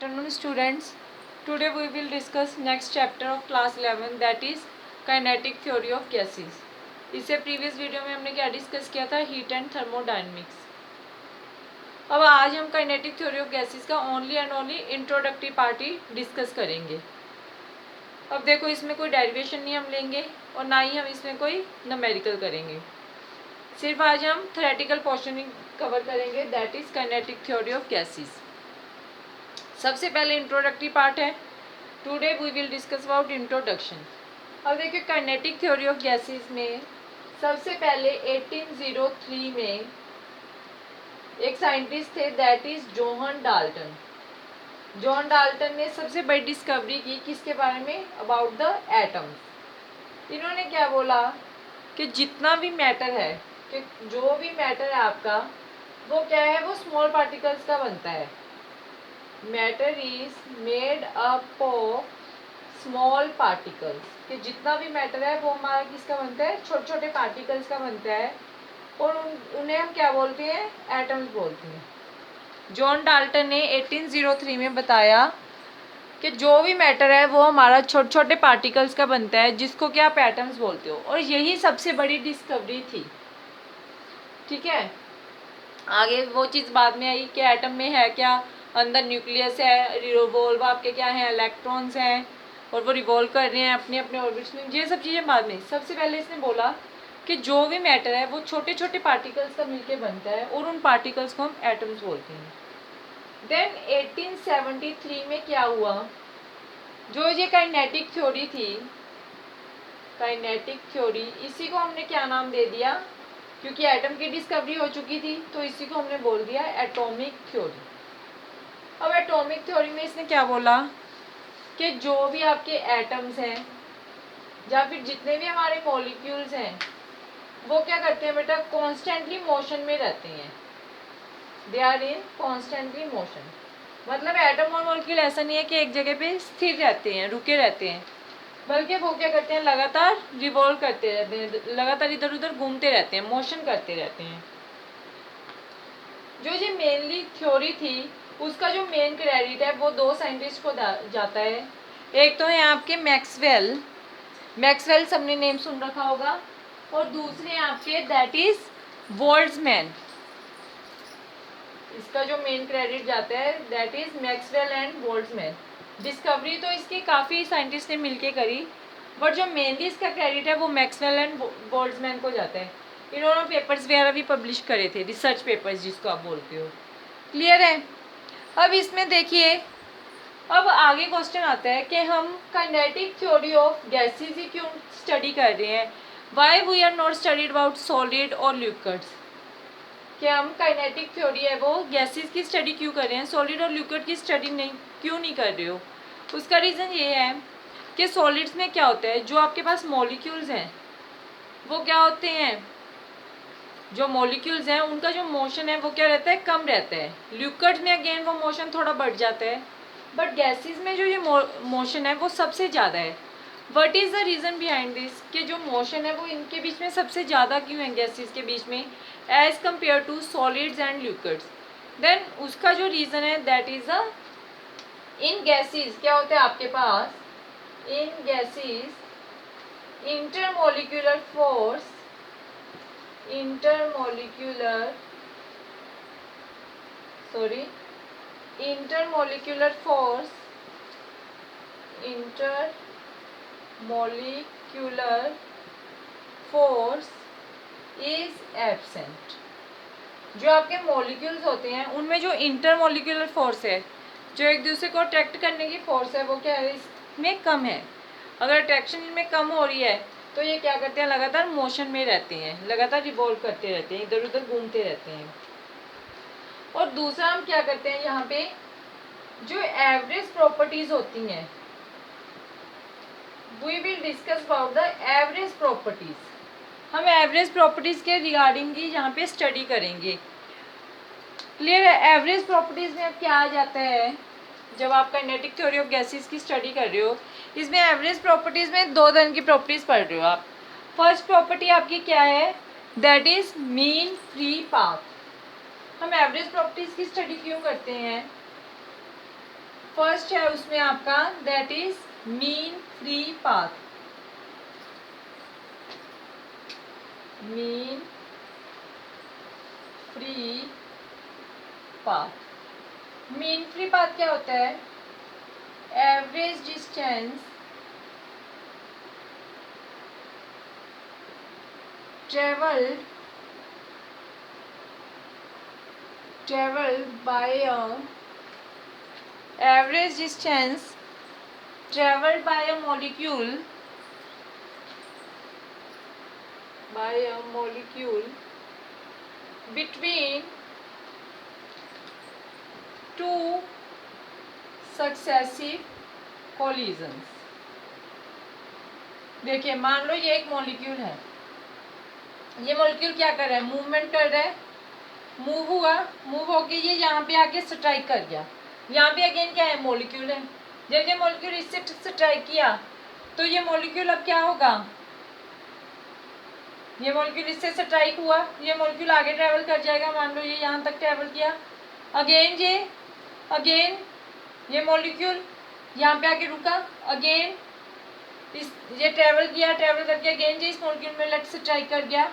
Afternoon students, today we will discuss next chapter of class 11 that is kinetic theory of gases. इससे previous video में हमने क्या discuss किया था, heat and thermodynamics. अब आज हम काइनेटिक थ्योरी ऑफ गैसेस का only and only introductory part he discuss करेंगे. अब देखो इसमें कोई डेरिवेशन नहीं हम लेंगे और ना ही हम इसमें कोई न्यूमेरिकल करेंगे. सिर्फ आज हम थ्योरेटिकल पोर्शन ही कवर करेंगे that is kinetic theory of gases. सबसे पहले इंट्रोडक्टरी पार्ट है. Today we will discuss about introduction. अब देखिए काइनेटिक थ्योरी ऑफ गैसेस में सबसे पहले 1803 में एक साइंटिस्ट थे that is Johan Dalton. John Dalton ने सबसे बड़ी डिस्कवरी की किसके बारे में, अबाउट द एटम्स. इन्होंने क्या बोला कि जितना भी मैटर है, कि जो भी मैटर है आपका वो क्या है, वो स्मॉल पार्टिकल्स का बनता है. Matter is made up of small particles. कि जितना भी मैटर है वो हमारा किसका बनता है, छोटे छोटे पार्टिकल्स का बनता है. और उन्हें हम क्या बोलते हैं, एटम्स बोलते हैं. जॉन डाल्टन ने 1803 में बताया कि जो भी मैटर है वो हमारा छोटे छोटे पार्टिकल्स का बनता है, जिसको क्या आप एटम्स बोलते हो. और यही सबसे बड़ी डिस्कवरी थी. ठीक है, आगे वो चीज़ बाद में आई कि एटम में है क्या, अंदर न्यूक्लियस है, रिवॉल्व आपके क्या हैं, इलेक्ट्रॉन्स हैं और वो रिवॉल्व कर रहे हैं अपने अपने ऑर्बिट्स में. ये सब चीज़ें बाद में. सबसे पहले इसने बोला कि जो भी मैटर है वो छोटे छोटे पार्टिकल्स का मिलके बनता है और उन पार्टिकल्स को हम एटम्स बोलते हैं. देन 1873 में क्या हुआ, जो ये काइनेटिक थ्योरी थी, काइनेटिक थ्योरी, इसी को हमने क्या नाम दे दिया, क्योंकि एटम की डिस्कवरी हो चुकी थी तो इसी को हमने बोल दिया एटॉमिक थ्योरी. अब एटॉमिक थ्योरी में इसने क्या बोला कि जो भी आपके एटम्स हैं या फिर जितने भी हमारे मॉलिक्यूल्स हैं वो क्या करते हैं बेटा, कॉन्स्टेंटली मोशन में रहते हैं. They are in constantly motion. मतलब एटम और मॉलिक्यूल ऐसा नहीं है कि एक जगह पे स्थिर रहते हैं, रुके रहते हैं, बल्कि वो क्या करते हैं, लगातार रिवॉल्व करते रहते हैं, लगातार इधर उधर घूमते रहते हैं, मोशन करते रहते हैं. जो ये मेनली थ्योरी थी उसका जो मेन क्रेडिट है वो दो साइंटिस्ट को जाता है. एक तो है आपके मैक्सवेल, मैक्सवेल सबने नेम सुन रखा होगा, और दूसरे आपके दैट इज बोल्ट्जमैन. इसका जो मेन क्रेडिट जाता है that is Maxwell and Boltzmann. Discovery तो इसकी काफ़ी साइंटिस्ट ने मिलके करी, बट जो मेनली इसका क्रेडिट है वो मैक्सवेल एंड बोल्ट्जमैन को जाता है. इन्होंने पेपर्स वगैरह भी पब्लिश करे थे, रिसर्च पेपर्स जिसको आप बोलते हो. क्लियर है. अब इसमें देखिए, अब आगे क्वेश्चन आता है कि हम काइनेटिक थ्योरी ऑफ गैसेस ही क्यों स्टडी कर रहे हैं. Why we are not studied about solid और लिक्विड्स. कि हम काइनेटिक थ्योरी है वो गैसेस की स्टडी क्यों कर रहे हैं, सॉलिड और लिक्विड की स्टडी नहीं क्यों नहीं कर रहे हो. उसका रीज़न ये है कि सॉलिड्स में क्या होता है, जो आपके पास मॉलिक्यूल्स हैं वो क्या होते हैं, जो मॉलिक्यूल्स हैं उनका जो मोशन है वो क्या रहता है, कम रहता है. लिक्विड्स में अगेन वो मोशन थोड़ा बढ़ जाता है, बट गैसेस में जो ये मोशन है वो सबसे ज़्यादा है. What is the reason behind this, कि जो मोशन है वो इनके बीच में सबसे ज़्यादा क्यों है, गैसेस के बीच में, as compare to solids and liquids. Then उसका जो रीज़न है that is a, in gases क्या होता है आपके पास, in gases intermolecular force, intermolecular force, intermolecular force is absent. जो आपके मॉलिक्यूल्स होते हैं उनमें जो इंटरमोलिक्यूलर फोर्स है, जो एक दूसरे को अट्रैक्ट करने की फोर्स है, वो क्या है, इसमें कम है. अगर अट्रैक्शन इनमें कम हो रही है तो ये क्या करते हैं, लगातार मोशन में रहते हैं, लगातार रिवॉल्व करते रहते हैं, इधर उधर घूमते रहते हैं. और दूसरा हम क्या करते हैं, यहाँ पे जो एवरेज प्रॉपर्टीज होती हैं, we will discuss about the average properties. हम एवरेज प्रॉपर्टीज के रिगार्डिंग ही यहाँ पे स्टडी करेंगे. क्लियर है. एवरेज प्रॉपर्टीज में अब क्या आ जाता है, जब आप काइनेटिक थ्योरी ऑफ गैसेस की स्टडी कर रहे हो, इसमें एवरेज प्रॉपर्टीज में दो तरह की प्रॉपर्टीज पढ़ रहे हो आप. फर्स्ट प्रॉपर्टी आपकी क्या है, that is mean free path. हम एवरेज प्रॉपर्टीज की स्टडी क्यों करते हैं, फर्स्ट है उसमें आपका that is mean free path, mean free path. Mean free path क्या होता है? Average distance traveled by a average distance traveled by a molecule between two successive collisions। देखिए मान लो ये एक मॉलिक्यूल है, ये मॉलिक्यूल क्या कर रहा है? मूवमेंट कर रहा है, मूव हुआ, मूव होके ये यहाँ पे आके स्ट्राइक कर गया। यहाँ पे अगेन क्या है? मॉलिक्यूल है। जब ये मॉलिक्यूल इससे स्ट्राइक किया तो ये मॉलिक्यूल अब क्या होगा? ये मॉलिक्यूल इससे स्ट्राइक हुआ, ये मॉलिक्यूल आगे ट्रेवल कर जाएगा। मान लो ये यहाँ तक ट्रेवल किया, अगेन ये मॉलिक्यूल यहाँ पे आके रुका, अगेन ये ट्रेवल किया, ट्रेवल करके अगेन ये इस मॉलिक्यूल में लेट स्ट्राइक कर गया,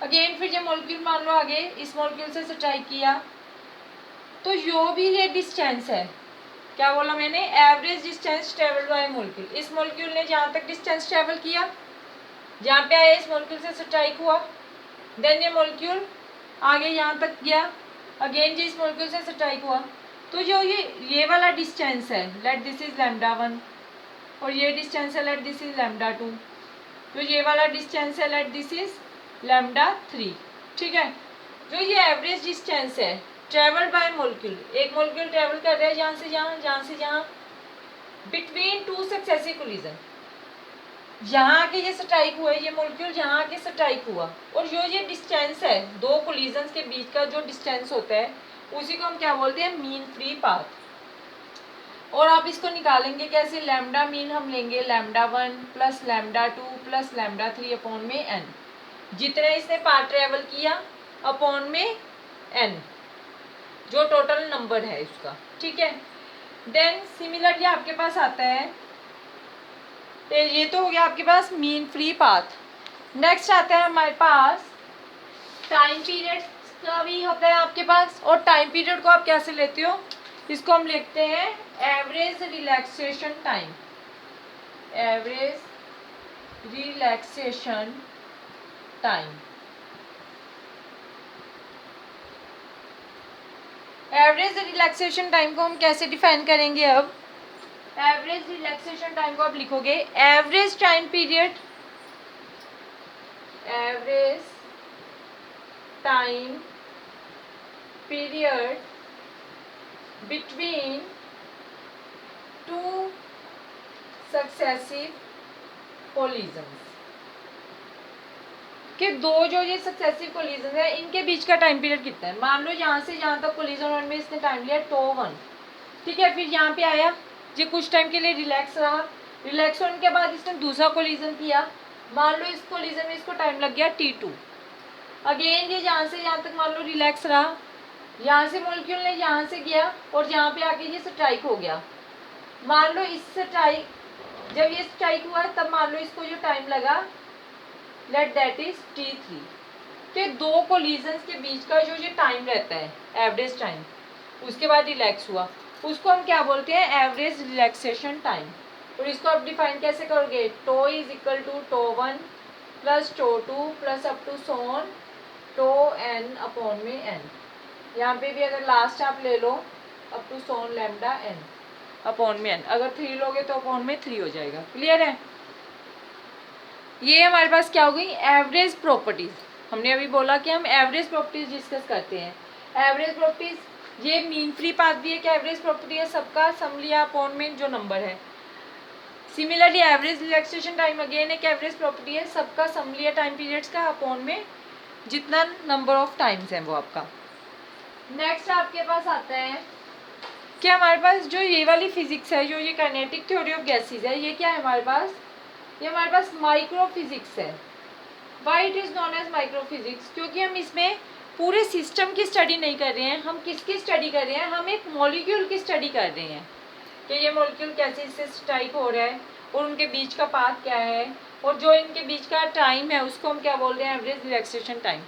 अगेन फिर ये मॉलिक्यूल मान लो आगे इस मॉलिक्यूल से स्ट्राइक किया। तो यो भी ये डिस्टेंस है, क्या बोला मैंने? Average distance travel by molecule. इस मॉलिक्यूल ने जहाँ तक डिस्टेंस ट्रेवल किया, जहाँ पे आया इस मॉलिक्यूल से स्ट्राइक हुआ, देन ये मॉलिक्यूल आगे यहाँ तक गया, अगेन जी इस मॉलिक्यूल से स्ट्राइक हुआ। तो जो ये वाला डिस्टेंस है, लेट दिस इज λ1, और ये डिस्टेंस है लेट दिस इज λ2, तो ये वाला डिस्टेंस है लेट दिस इज λ3। ठीक है, जो ये एवरेज डिस्टेंस है ट्रेवल बाय मॉलिक्यूल, एक मॉलिक्यूल ट्रेवल कर रहा है जहाँ से जहाँ, जहाँ से जहाँ, बिटवीन टू सक्सेसिव कोलिजन। यहाँ आके ये स्ट्राइक हुआ है, ये मॉलिक्यूल जहाँ आके स्ट्राइक हुआ, और जो ये डिस्टेंस है दो कोलिजन्स के बीच का जो डिस्टेंस होता है उसी को हम क्या बोलते हैं? Mean free path. और आप इसको निकालेंगे कैसे? लैम्डा मीन हम लेंगे λ1 प्लस λ2 प्लस λ3 अपॉन में n, जितने इसने पाथ ट्रेवल किया अपॉन में n, जो टोटल नंबर है इसका। ठीक है, देन सिमिलरली आपके पास आता है, ये तो हो गया आपके पास मीन फ्री पाथ। नेक्स्ट आता है हमारे पास टाइम पीरियड का भी होता है आपके पास, और टाइम पीरियड को आप कैसे लेते हो? इसको हम लिखते हैं average relaxation time, average relaxation time. Average relaxation time को हम कैसे डिफाइन करेंगे? अब एवरेज रिलैक्सेशन टाइम को आप लिखोगे average time period, average time period between two successive collisions, कि दो जो ये सक्सेसिव कोलिजन है इनके बीच का टाइम पीरियड कितना है? मान लो यहाँ से जहाँ तक कोलिजन वन में इसने टाइम लिया τ1, ठीक है, फिर यहाँ पे आया, ये कुछ टाइम के लिए रिलैक्स रहा, रिलैक्स होने के बाद इसने दूसरा कोलिजन किया, मान लो इस कोलिजन में इसको टाइम लग गया t2, अगेन ये यहाँ से यहाँ तक मान लो रिलैक्स रहा, यहाँ से मॉलिक्यूल ने यहाँ से गया और यहाँ पे आके ये स्ट्राइक हो गया, मान लो इस स्ट्राइक, जब ये स्ट्राइक हुआ तब मान लो इसको जो टाइम लगा लेट दैट इज t3, के दो कोलिजन्स के बीच का जो ये टाइम रहता है एवरेज टाइम, उसके बाद रिलैक्स हुआ, उसको हम क्या बोलते हैं? Average relaxation time. और इसको आप डिफाइन कैसे करोगे? Tau is equal to τ1 plus τ2 plus up to so on τn upon में n, यहाँ पे भी अगर लास्ट आप ले लो up to so on λn upon में n, अगर 3 लोगे तो अपॉन में 3 हो जाएगा। क्लियर है? ये हमारे पास क्या हो गई? Average properties. हमने अभी बोला कि हम एवरेज प्रॉपर्टीज डिस्कस करते हैं। एवरेज प्रॉपर्टीज, ये मीन फ्री पाथ भी एक एवरेज प्रॉपर्टी है, सबका सम लिया अपॉन में जो नंबर है। Similarly average relaxation time again एक एवरेज प्रॉपर्टी है, सबका सम लिया टाइम पीरियड्स का अपॉन में जितना नंबर ऑफ टाइम्स है वो आपका। नेक्स्ट आपके पास आता है कि हमारे पास जो ये वाली फिजिक्स है, जो ये काइनेटिक थ्योरी ऑफ गैसेस है, ये क्या है हमारे पास? ये हमारे पास माइक्रो फिजिक्स है। Why it is known as micro physics? क्योंकि हम इसमें पूरे सिस्टम की स्टडी नहीं कर रहे हैं, हम किसकी स्टडी कर रहे हैं? हम एक मॉलिक्यूल की स्टडी कर रहे हैं। कि ये मॉलिक्यूल कैसे इससे स्ट्राइक हो रहा है और उनके बीच का पाथ क्या है, और जो इनके बीच का टाइम है उसको हम क्या बोल रहे हैं, एवरेज रिलैक्सेशन टाइम।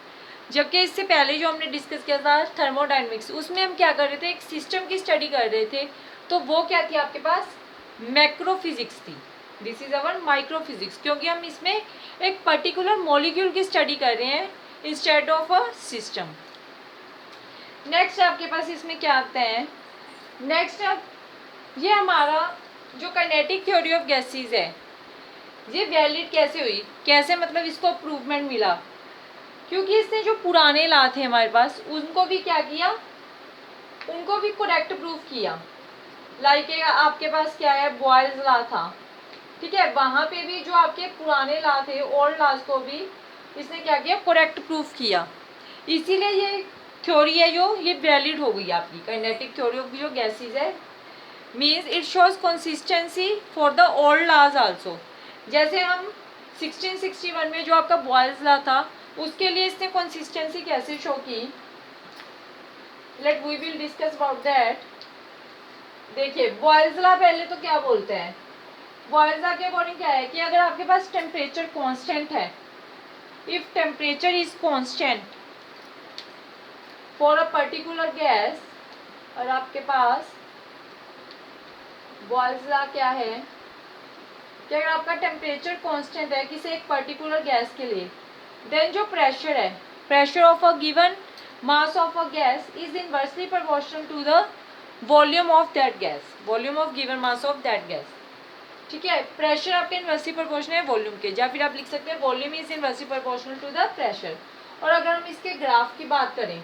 जबकि इससे पहले जो हमने डिस्कस किया था थर्मोडायनेमिक्स, उसमें हम क्या कर रहे थे, एक सिस्टम की स्टडी कर रहे थे। तो वो क्या थी आपके पास, मैक्रोफिजिक्स थी। दिस इज अवर माइक्रोफिजिक्स, क्योंकि हम इसमें एक पर्टिकुलर मॉलिक्यूल की स्टडी कर रहे हैं instead of a system. Next आपके पास इसमें क्या आता है, नेक्स्ट अब ये हमारा जो काइनेटिक थ्योरी ऑफ गैसेस है, ये वैलिड कैसे हुई, कैसे मतलब इसको अप्रूवमेंट मिला, क्योंकि इसने जो पुराने लॉ थे हमारे पास उनको भी क्या किया, उनको भी करेक्ट प्रूव किया। लाइक आपके पास क्या है, बॉयल्स लॉ था, ठीक है, वहाँ पे भी जो आपके पुराने लॉ थे, ओल्ड लॉज को भी इसने क्या किया, करेक्ट प्रूफ किया। इसीलिए ये थ्योरी है जो ये वैलिड हो गई आपकी काइनेटिक थ्योरी ऑफ जो गैसेस है। Means it shows consistency for the old laws also. जैसे हम 1661 में जो आपका बॉयल्स लॉ था उसके लिए इसने कंसिस्टेंसी कैसे शो की, let we will discuss about that. देखिए बॉयल्स लॉ पहले तो क्या बोलते हैं, बॉयल्स लॉ के अकॉर्डिंग क्या है कि अगर आपके पास टेम्परेचर कांस्टेंट है, if temperature is constant for a particular gas, और आपके पास बॉयल्स लॉ क्या है कि अगर आपका टेम्परेचर कांस्टेंट है किसी एक पर्टिकुलर गैस के लिए, देन जो प्रेशर है, pressure of a given mass of a gas is inversely proportional to the volume of that gas, volume of given mass of that gas. ठीक है, प्रेशर आपके इनवर्सली प्रोपोर्शनल है volume के, या फिर आप लिख सकते हैं volume is inversely proportional to the pressure. और अगर हम इसके ग्राफ की बात करें,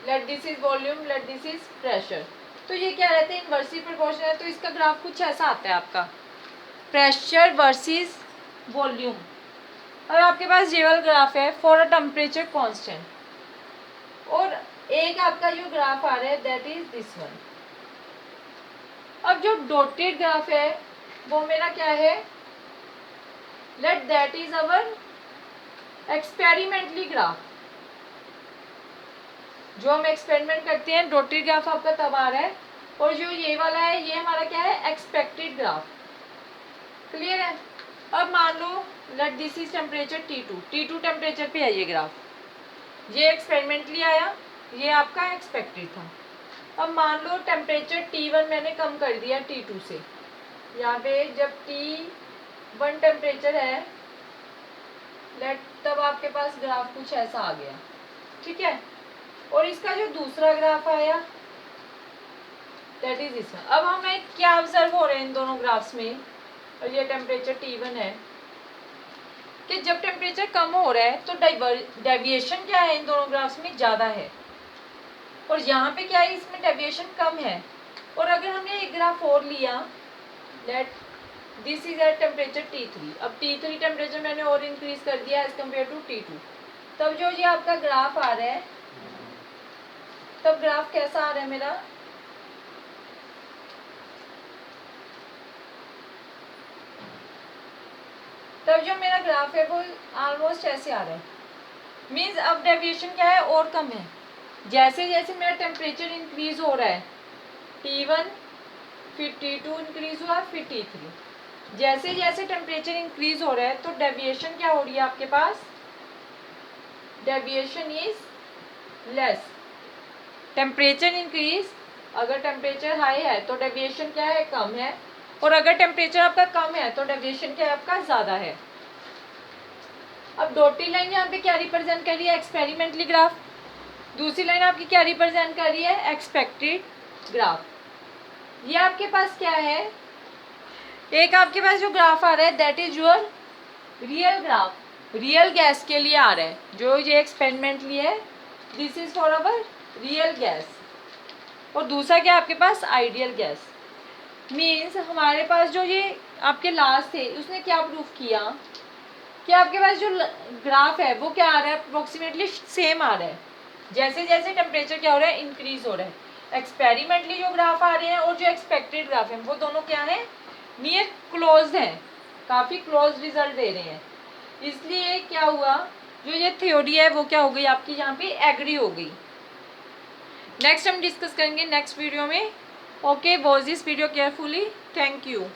let this is volume, let this is pressure, तो ये क्या रहता है, इनवर्सली प्रोपोर्शनल है, तो इसका ग्राफ कुछ ऐसा आता है आपका, प्रेशर वर्सेस वॉल्यूम। और आपके पास ये वाला ग्राफ है फॉर अ टेम्परेचर कांस्टेंट, और एक आपका जो ग्राफ आ रहा है दैट इज दिस वन। अब जो डॉटेड ग्राफ है वो मेरा क्या है, let that is our experimentally graph. जो हम एक्सपेरिमेंट करते हैं डॉटेड ग्राफ आपका तब आ रहा है, और जो ये वाला है ये हमारा क्या है, एक्सपेक्टेड ग्राफ। क्लियर है। अब मान लो let this is temperature T2, T2 temperature पे है ये ग्राफ, ये एक्सपेरिमेंटली आया, ये आपका एक्सपेक्टेड था। अब मान लो टेम्परेचर T1 मैंने कम कर दिया T2 से, यहाँ पे जब T1 टेम्परेचर है लेट, तब आपके पास ग्राफ कुछ ऐसा आ गया, ठीक है। और इसका जो दूसरा ग्राफ आया दैट इज दिस वन। अब हमें क्या ऑब्जर्व हो रहे हैं इन दोनों ग्राफ्स में, और ये टेम्परेचर T1 है, कि जब टेम्परेचर कम हो रहा है तो डेविएशन क्या है इन दोनों ग्राफ्स में, ज़्यादा है, और यहाँ पे क्या है, इसमें डेविएशन कम है। और अगर हमने एक ग्राफ और लिया, late this is at temperature T3, अब T3 टेम्परेचर मैंने और इंक्रीज कर दिया एज कम्पेयर टू T2, तब जो ये आपका ग्राफ आ रहा है, तब ग्राफ कैसा आ रहा है मेरा, तब जो मेरा ग्राफ है वो ऑलमोस्ट ऐसे आ रहा है। मीन्स अब डेविएशन क्या है, और कम है। जैसे जैसे मेरा टेम्परेचर इंक्रीज हो रहा है, T1 फिर T2 इंक्रीज हुआ, फिर T3, जैसे जैसे टेम्परेचर इंक्रीज हो रहा है तो डेविएशन क्या हो रही है आपके पास, deviation is less. Temperature increase, अगर टेम्परेचर हाई है तो डेविएशन क्या है, कम है, और अगर टेम्परेचर आपका कम है तो डेविएशन क्या है आपका, ज़्यादा है। अब डॉटेड लाइन यहाँ पे क्या रिप्रेजेंट कर रही है, एक्सपेरिमेंटली ग्राफ, दूसरी लाइन आपकी क्या रिप्रेजेंट कर रही है, एक्सपेक्टेड ग्राफ। ये आपके पास क्या है, एक आपके पास जो ग्राफ आ रहा है that is your real graph, real gas के लिए आ रहा है, जो ये एक्सपेरिमेंटली है this is for our real gas. और दूसरा क्या आपके पास, आइडियल गैस। मीन्स हमारे पास जो ये आपके लास्ट थे उसने क्या प्रूफ किया कि आपके पास जो ग्राफ है वो क्या आ रहा है, अप्रोक्सीमेटली सेम आ रहा है, जैसे जैसे टेम्परेचर क्या हो रहा है, इंक्रीज हो रहा है। एक्सपेरिमेंटली जो ग्राफ आ रहे हैं और जो एक्सपेक्टेड ग्राफ है वो दोनों क्या है, नियर क्लोज हैं, काफ़ी क्लोज रिजल्ट दे रहे हैं। इसलिए क्या हुआ, जो ये थ्योरी है वो क्या हो गई आपकी यहाँ पे एग्री हो गई। नेक्स्ट हम डिस्कस करेंगे नेक्स्ट वीडियो में Okay, watch this video carefully. Thank you.